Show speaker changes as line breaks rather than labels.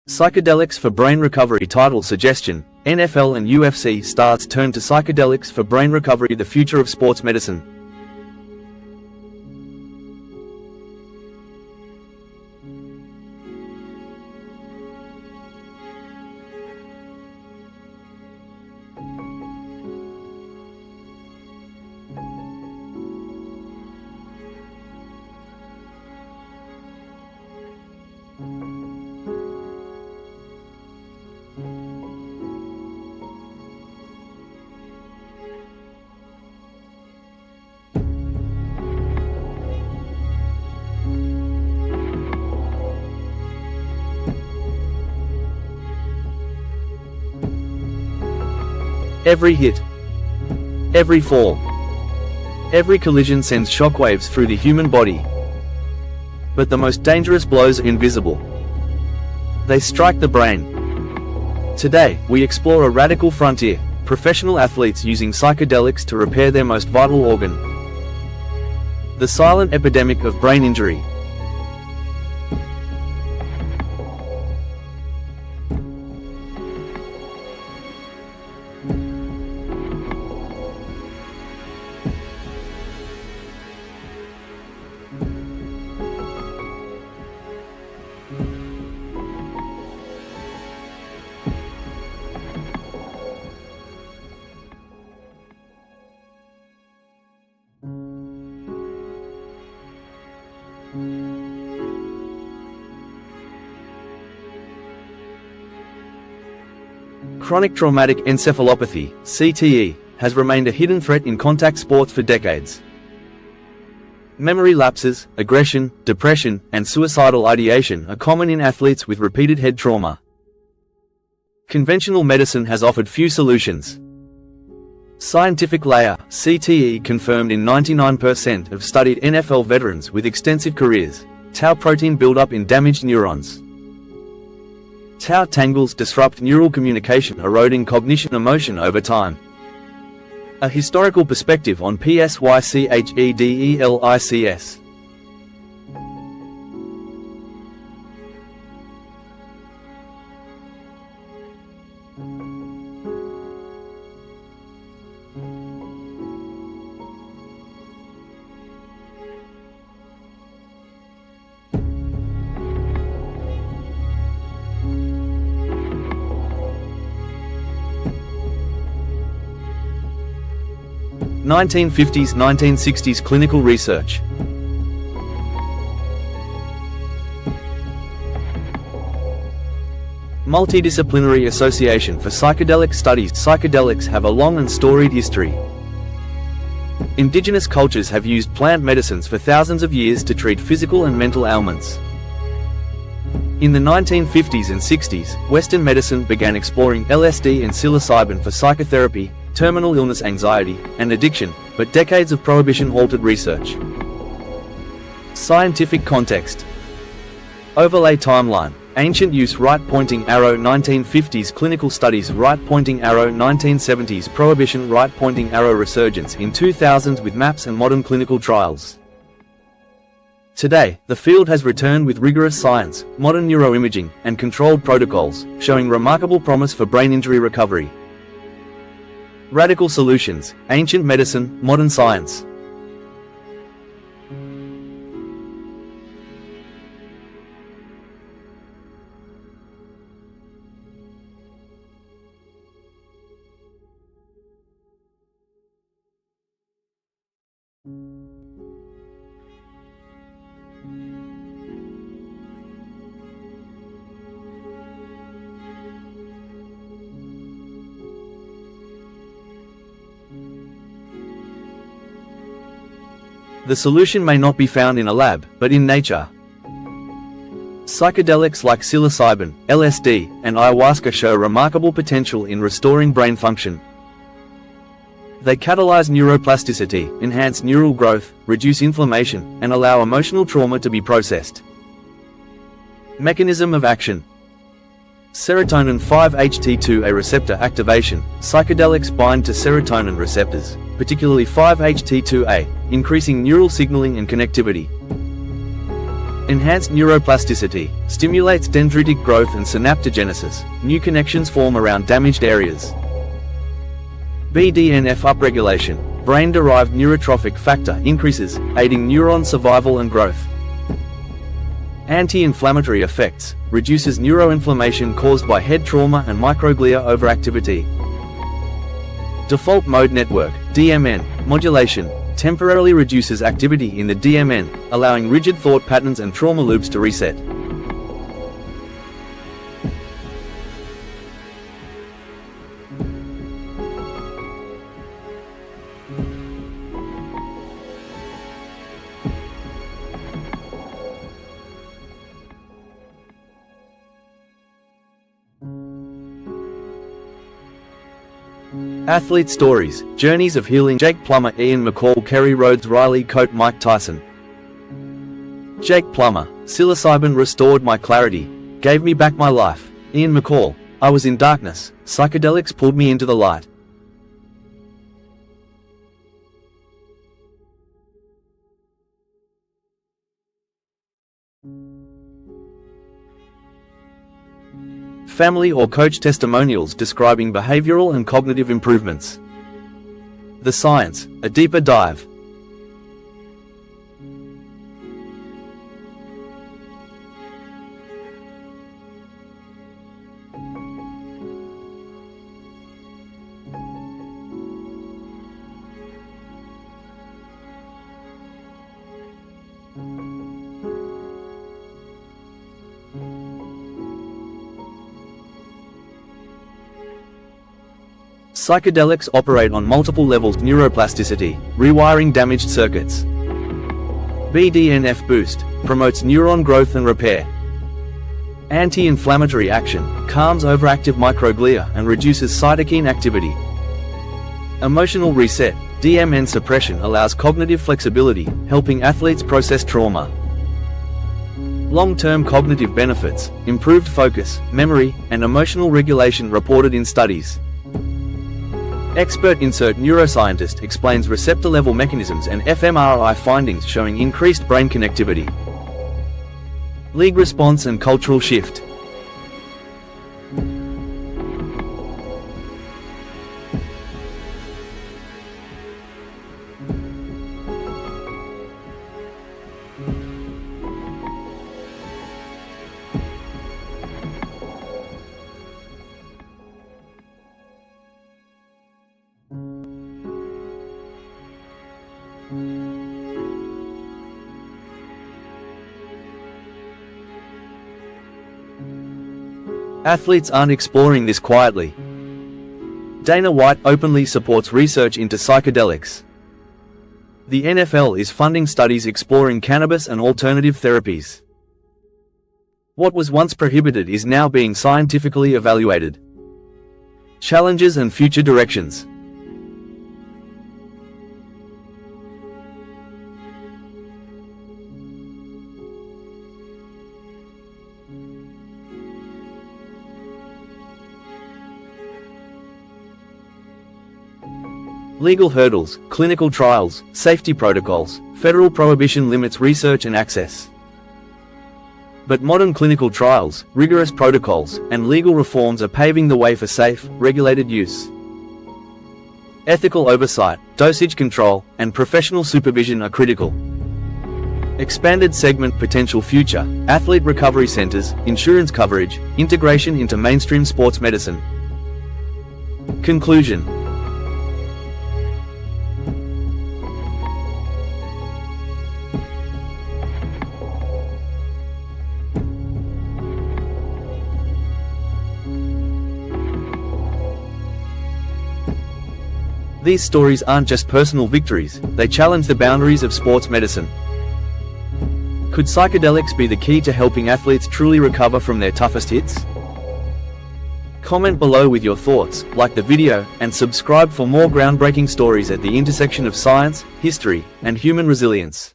Psychedelics for brain recovery. Title suggestion: NFL and UFC stars turn to psychedelics for brain recovery. The future of sports medicine. Every hit, every fall, every collision sends shockwaves through the human body. But the most dangerous blows are invisible. They strike the brain. Today, we explore a radical frontier: professional athletes using psychedelics to repair their most vital organ. The silent epidemic of brain injury. Chronic traumatic encephalopathy, CTE, has remained a hidden threat in contact sports for decades. Memory lapses, aggression, depression, and suicidal ideation are common in athletes with repeated head trauma. Conventional medicine has offered few solutions. Scientific layer: CTE confirmed in 99% of studied NFL veterans with extensive careers. Tau protein buildup in damaged neurons. Tau tangles disrupt neural communication, eroding cognition emotion over time. A historical perspective on Psychedelics. (1950s, 1960s) clinical research. Multidisciplinary Association for Psychedelic Studies. Psychedelics have a long and storied history. Indigenous cultures have used plant medicines for thousands of years to treat physical and mental ailments. In the 1950s and 60s, Western medicine began exploring LSD and psilocybin for psychotherapy, terminal illness, anxiety, and addiction, but decades of prohibition halted research. Scientific context. Overlay timeline: ancient use, right-pointing arrow 1950s, clinical studies, right-pointing arrow 1970s, prohibition, right-pointing arrow, resurgence in 2000s with maps and modern clinical trials. Today, the field has returned with rigorous science, modern neuroimaging, and controlled protocols, showing remarkable promise for brain injury recovery. Radical solutions: ancient medicine, modern science. The solution may not be found in a lab, but in nature. Psychedelics like psilocybin, LSD, and ayahuasca show remarkable potential in restoring brain function. They catalyze neuroplasticity, enhance neural growth, reduce inflammation, and allow emotional trauma to be processed. Mechanism of action: serotonin 5-HT2A receptor activation. Psychedelics bind to serotonin receptors, particularly 5-HT2A, increasing neural signaling and connectivity. Enhanced neuroplasticity, stimulates dendritic growth and synaptogenesis, new connections form around damaged areas. BDNF upregulation, brain-derived neurotrophic factor increases, aiding neuron survival and growth. Anti-inflammatory effects, reduces neuroinflammation caused by head trauma and microglia overactivity. Default mode network, DMN, modulation, temporarily reduces activity in the DMN, allowing rigid thought patterns and trauma loops to reset. Athlete stories, journeys of healing. Jake Plummer, Ian McCall, Kerry Rhodes, Riley Coate, Mike Tyson. Jake Plummer, psilocybin restored my clarity, gave me back my life. Ian McCall, I was in darkness, psychedelics pulled me into the light. Family or coach testimonials describing behavioral and cognitive improvements. The science, a deeper dive. Psychedelics operate on multiple levels: neuroplasticity, rewiring damaged circuits. BDNF boost, promotes neuron growth and repair. Anti-inflammatory action, calms overactive microglia and reduces cytokine activity. Emotional reset, DMN suppression allows cognitive flexibility, helping athletes process trauma. Long-term cognitive benefits, improved focus, memory, and emotional regulation reported in studies. Expert insert neuroscientist explains receptor-level mechanisms and fMRI findings showing increased brain connectivity. League response and cultural shift. Athletes aren't exploring this quietly. Dana White openly supports research into psychedelics. The NFL is funding studies exploring cannabis and alternative therapies. What was once prohibited is now being scientifically evaluated. Challenges and future directions. Legal hurdles, clinical trials, safety protocols, federal prohibition limits research and access. But modern clinical trials, rigorous protocols, and legal reforms are paving the way for safe, regulated use. Ethical oversight, dosage control, and professional supervision are critical. Expanded segment potential: future, athlete recovery centers, insurance coverage, integration into mainstream sports medicine. Conclusion. These stories aren't just personal victories, they challenge the boundaries of sports medicine. Could psychedelics be the key to helping athletes truly recover from their toughest hits? Comment below with your thoughts, like the video, and subscribe for more groundbreaking stories at the intersection of science, history, and human resilience.